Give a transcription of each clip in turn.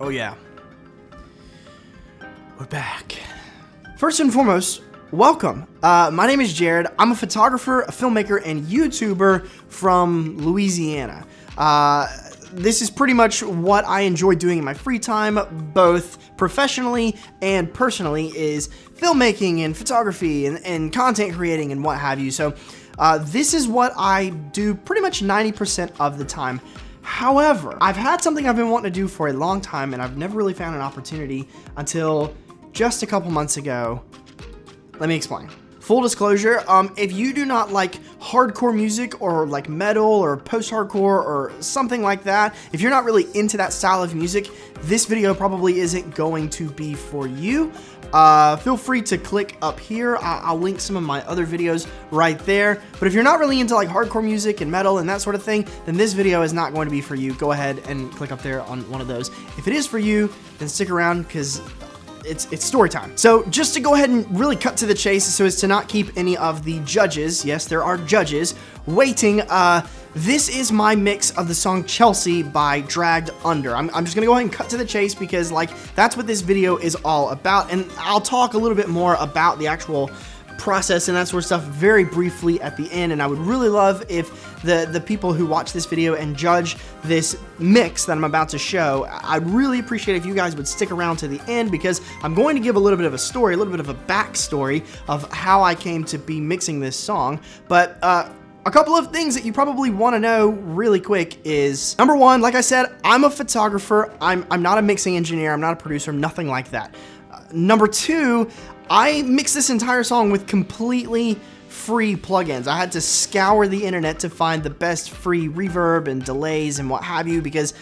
Oh yeah, we're back. First and foremost, welcome. My name is Jared. I'm a photographer, a filmmaker, and YouTuber from Louisiana. This is pretty much what I enjoy doing in my free time, both professionally and personally, is filmmaking and photography and content creating and what have you. So this is what I do pretty much 90% of the time. However, I've had something I've been wanting to do for a long time, and I've never really found an opportunity until just a couple months ago. Let me explain. Full disclosure, if you do not like hardcore music or like metal or post-hardcore or something like that, if you're not really into that style of music, this video probably isn't going to be for you. Feel free to click up here. I'll link some of my other videos right there. But if you're not really into like hardcore music and metal and that sort of thing, then this video is not going to be for you. Go ahead and click up there on one of those. If it is for you, then stick around because it's story time. So just to go ahead and really cut to the chase so as to not keep any of the judges, yes, there are judges, waiting, this is my mix of the song Chelsea by Dragged Under. I'm just gonna go ahead and cut to the chase because like that's what this video is all about, and I'll talk a little bit more about the actual process and that sort of stuff very briefly at the end. And I would really love if the people who watch this video and judge this mix that I'm about to show, I'd really appreciate if you guys would stick around to the end, because I'm going to give a little bit of a story, a little bit of a backstory of how I came to be mixing this song. But a couple of things that you probably want to know really quick is, number one, like I said, I'm a photographer. I'm not a mixing engineer. I'm not a producer, nothing like that. Number two, I mixed this entire song with completely free plugins. I had to scour the internet to find the best free reverb and delays and what have you, because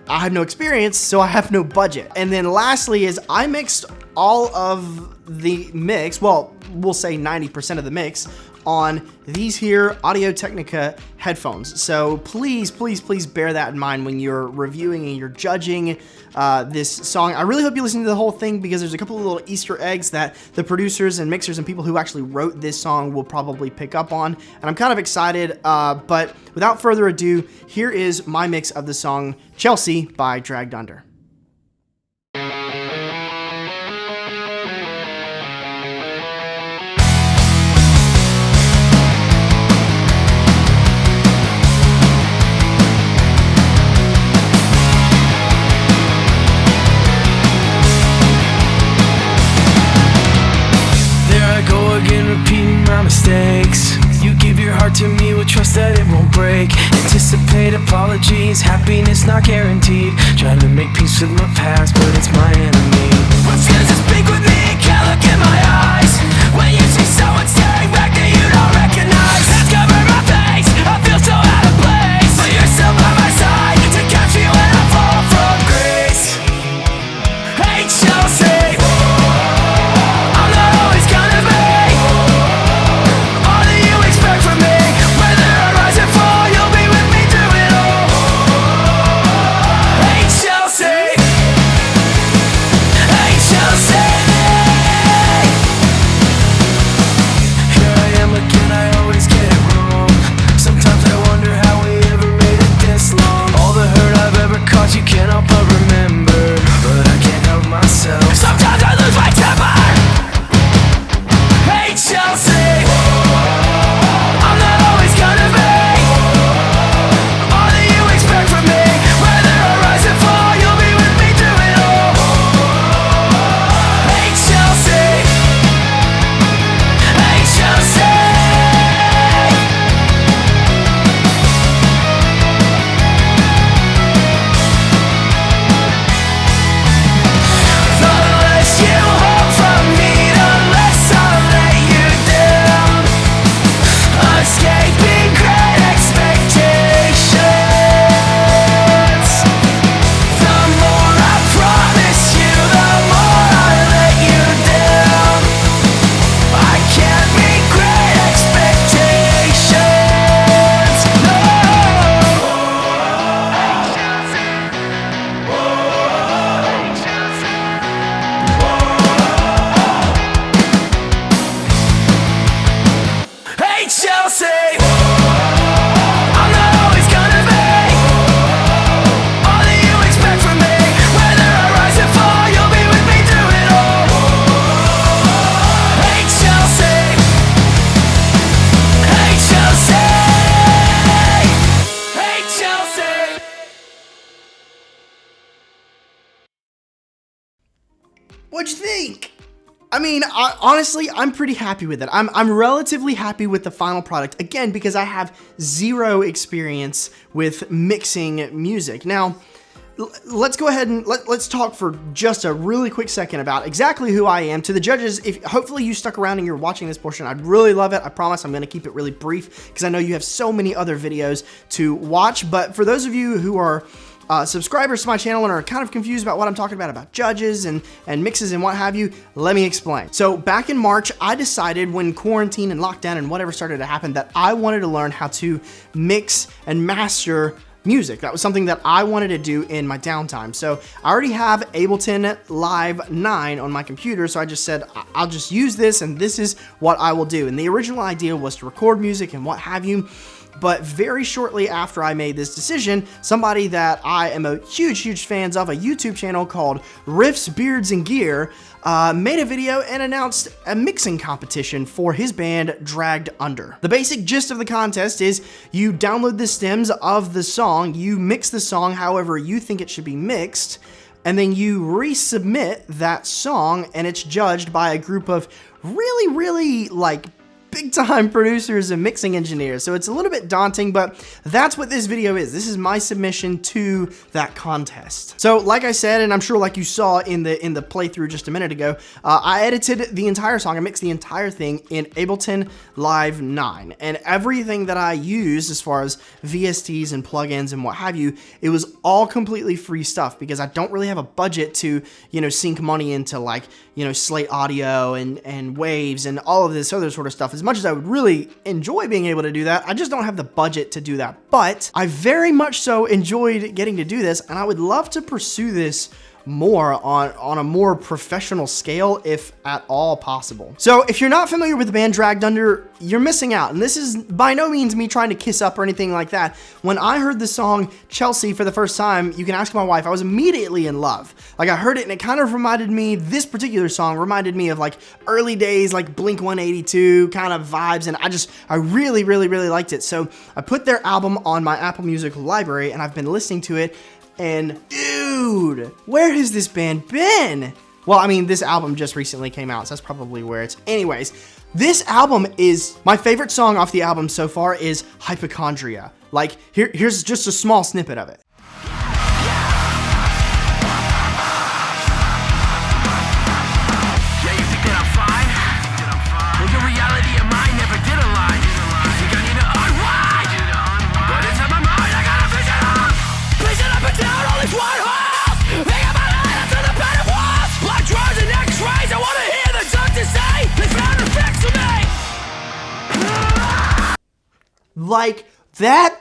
I have no experience, so I have no budget. And then lastly is I mixed all of the mix, well, we'll say 90% of the mix, on these here Audio-Technica headphones. So please, please, please bear that in mind when you're reviewing and you're judging this song. I really hope you listen to the whole thing, because there's a couple of little Easter eggs that the producers and mixers and people who actually wrote this song will probably pick up on. And I'm kind of excited, but without further ado, here is my mix of the song Chelsea by Dragged Under. Mistakes. You give your heart to me with trust that it won't break. Anticipate apologies, happiness not guaranteed. Trying to make peace with my past, but it's my enemy. What's good to speak with me? Can't look in my eyes. When you see someone staring back that you don't recognize, hands cover my face, I feel so out of place. But you're still by my side to catch me when I fall from grace. Hey Chelsea, I'm not always gonna be What'd you think? I mean, honestly, I'm pretty happy with it. I'm relatively happy with the final product, again, because I have zero experience with mixing music. Now, let's go ahead and let's talk for just a really quick second about exactly who I am. To the judges, if hopefully you stuck around and you're watching this portion, I'd really love it. I promise I'm going to keep it really brief because I know you have so many other videos to watch. But for those of you who are subscribers to my channel and are kind of confused about what I'm talking about judges and mixes and what have you, let me explain. So back in March, I decided when quarantine and lockdown and whatever started to happen that I wanted to learn how to mix and master music. That was something that I wanted to do in my downtime. So I already have Ableton Live 9 on my computer, so I just said, I'll just use this and this is what I will do. And the original idea was to record music and what have you. But very shortly after I made this decision, somebody that I am a huge fans of, a YouTube channel called RIFFS, Beards, and Gear, made a video and announced a mixing competition for his band Dragged Under. The basic gist of the contest is you download the stems of the song, you mix the song however you think it should be mixed, and then you resubmit that song, and it's judged by a group of really like big time producers and mixing engineers. So it's a little bit daunting, but that's what this video is. This is my submission to that contest. So like I said, and I'm sure like you saw in the playthrough just a minute ago, I edited the entire song. I mixed the entire thing in Ableton Live 9, and everything that I used as far as VSTs and plugins and what have you, it was all completely free stuff because I don't really have a budget to, sink money into like, Slate Audio and Waves and all of this other sort of stuff. As much as I would really enjoy being able to do that, I just don't have the budget to do that. But I very much so enjoyed getting to do this, and I would love to pursue this more on a more professional scale, if at all possible. So if you're not familiar with the band Dragged Under, you're missing out. And this is by no means me trying to kiss up or anything like that. When I heard the song Chelsea for the first time, you can ask my wife, I was immediately in love. Like I heard it and it kind of reminded me, this particular song reminded me of like early days, like Blink 182 kind of vibes. And I really liked it. So I put their album on my Apple Music library and I've been listening to it. And dude, where has this band been? Well, I mean, this album just recently came out, so that's probably where it's. Anyways, this album is my favorite song off the album so far is Hypochondria. Like, here's just a small snippet of it. Like, that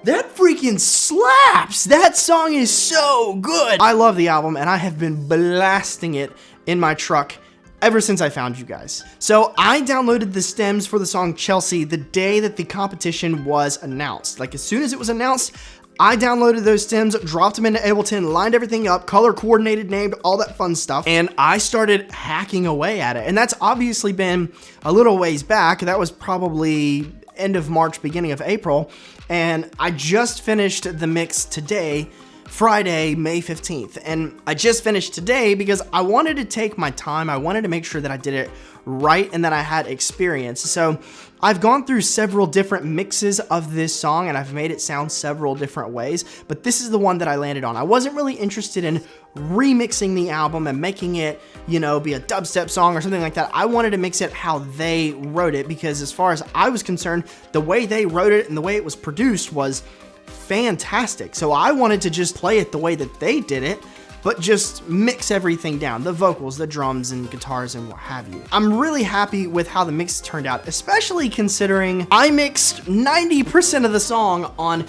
freaking slaps. That song is so good. I love the album, and I have been blasting it in my truck ever since I found you guys. So I downloaded the stems for the song Chelsea the day that the competition was announced. Like, as soon as it was announced, I downloaded those stems, dropped them into Ableton, lined everything up, color coordinated, named, all that fun stuff, and I started hacking away at it. And that's obviously been a little ways back. That was probably end of March, beginning of April, and I just finished the mix today, Friday, May 15th. And I just finished today because I wanted to take my time. I wanted to make sure that I did it right and that I had experience. So I've gone through several different mixes of this song and I've made it sound several different ways, but this is the one that I landed on. I wasn't really interested in remixing the album and making it, be a dubstep song or something like that. I wanted to mix it how they wrote it because as far as I was concerned, the way they wrote it and the way it was produced was fantastic. So I wanted to just play it the way that they did it, but just mix everything down, the vocals, the drums and guitars and what have you. I'm really happy with how the mix turned out, especially considering I mixed 90% of the song on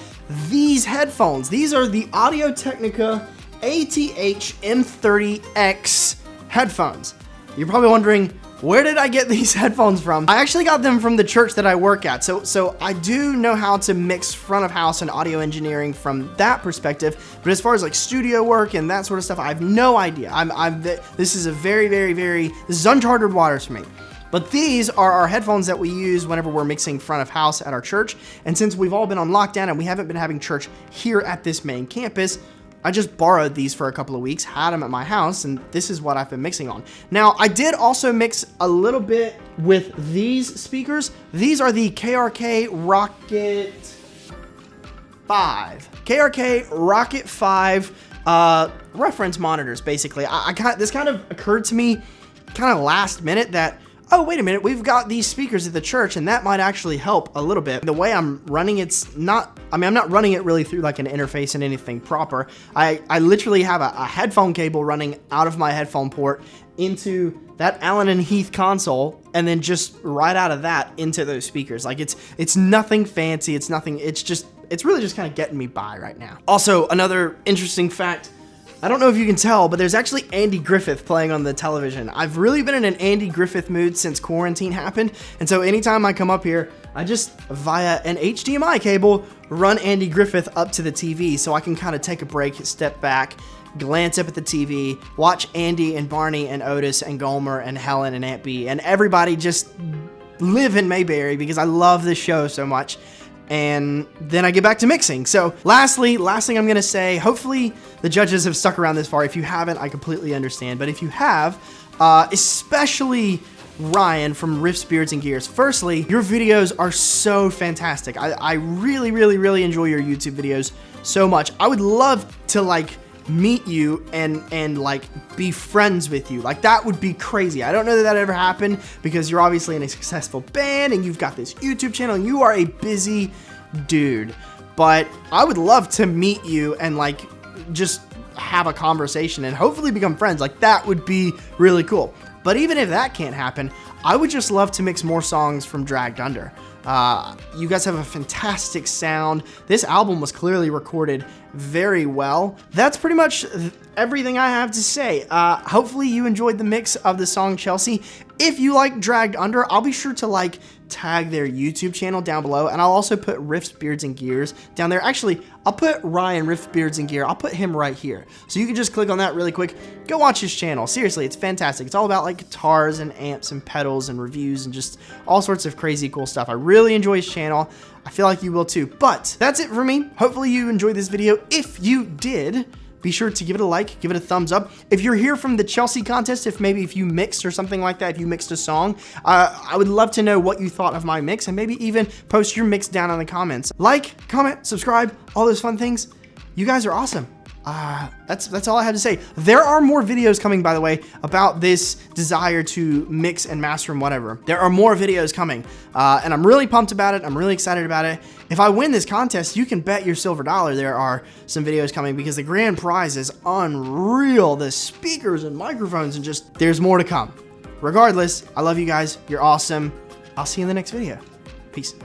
these headphones. These are the Audio-Technica ATH M30X headphones. You're probably wondering, where did I get these headphones from? I actually got them from the church that I work at. So I do know how to mix front of house and audio engineering from that perspective. But as far as like studio work and that sort of stuff, I have no idea. This is a this is uncharted waters for me. But these are our headphones that we use whenever we're mixing front of house at our church. And since we've all been on lockdown and we haven't been having church here at this main campus, I just borrowed these for a couple of weeks, had them at my house, and this is what I've been mixing on. Now, I did also mix a little bit with these speakers. These are the KRK Rocket 5. KRK Rocket 5 reference monitors, basically. This kind of occurred to me kind of last minute that, oh, wait a minute, we've got these speakers at the church and that might actually help a little bit. The way I'm running it's not, I'm not running it really through like an interface and anything proper. I literally have a headphone cable running out of my headphone port into that Allen and Heath console, and then just right out of that into those speakers. Like it's nothing fancy, it's really just kind of getting me by right now. Also, another interesting fact, I don't know if you can tell, but there's actually Andy Griffith playing on the television. I've really been in an Andy Griffith mood since quarantine happened, and so anytime I come up here, I just, via an HDMI cable, run Andy Griffith up to the TV so I can kind of take a break, step back, glance up at the TV, watch Andy and Barney and Otis and Gomer and Helen and Aunt Bee and everybody just live in Mayberry because I love this show so much. And then I get back to mixing. So last thing I'm gonna say, hopefully the judges have stuck around this far. If you haven't, I completely understand. But if you have, especially Ryan from RIFFS, Beards, and Gears. Firstly, your videos are so fantastic. I really, really, really enjoy your YouTube videos so much. I would love to like meet you and like be friends with you. Like that would be crazy. I don't know that ever happened because you're obviously in a successful band and you've got this YouTube channel and you are a busy dude, but I would love to meet you and like just have a conversation and hopefully become friends. Like that would be really cool. But even if that can't happen, I would just love to mix more songs from Dragged Under. You guys have a fantastic sound. This album was clearly recorded very well. That's pretty much everything I have to say. Hopefully you enjoyed the mix of the song Chelsea. If you like Dragged Under, I'll be sure to like tag their YouTube channel down below, and I'll also put RIFFS, Beards, and Gears down there. Actually, I'll put Ryan RIFFS, Beards, and Gear. I'll put him right here. So you can just click on that really quick. Go watch his channel. Seriously, it's fantastic. It's all about like guitars and amps and pedals and reviews and just all sorts of crazy cool stuff. I really enjoy his channel. I feel like you will too. But that's it for me. Hopefully you enjoyed this video. If you did, be sure to give it a like, give it a thumbs up. If you're here from the Chelsea contest, if you mixed or something like that, if you mixed a song, I would love to know what you thought of my mix and maybe even post your mix down in the comments. Like, comment, subscribe, all those fun things. You guys are awesome. That's all I had to say. There are more videos coming, by the way, about this desire to mix and master and whatever. There are more videos coming, and I'm really pumped about it. I'm really excited about it. If I win this contest, you can bet your silver dollar there are some videos coming because the grand prize is unreal. The speakers and microphones and just, there's more to come. Regardless, I love you guys. You're awesome. I'll see you in the next video. Peace.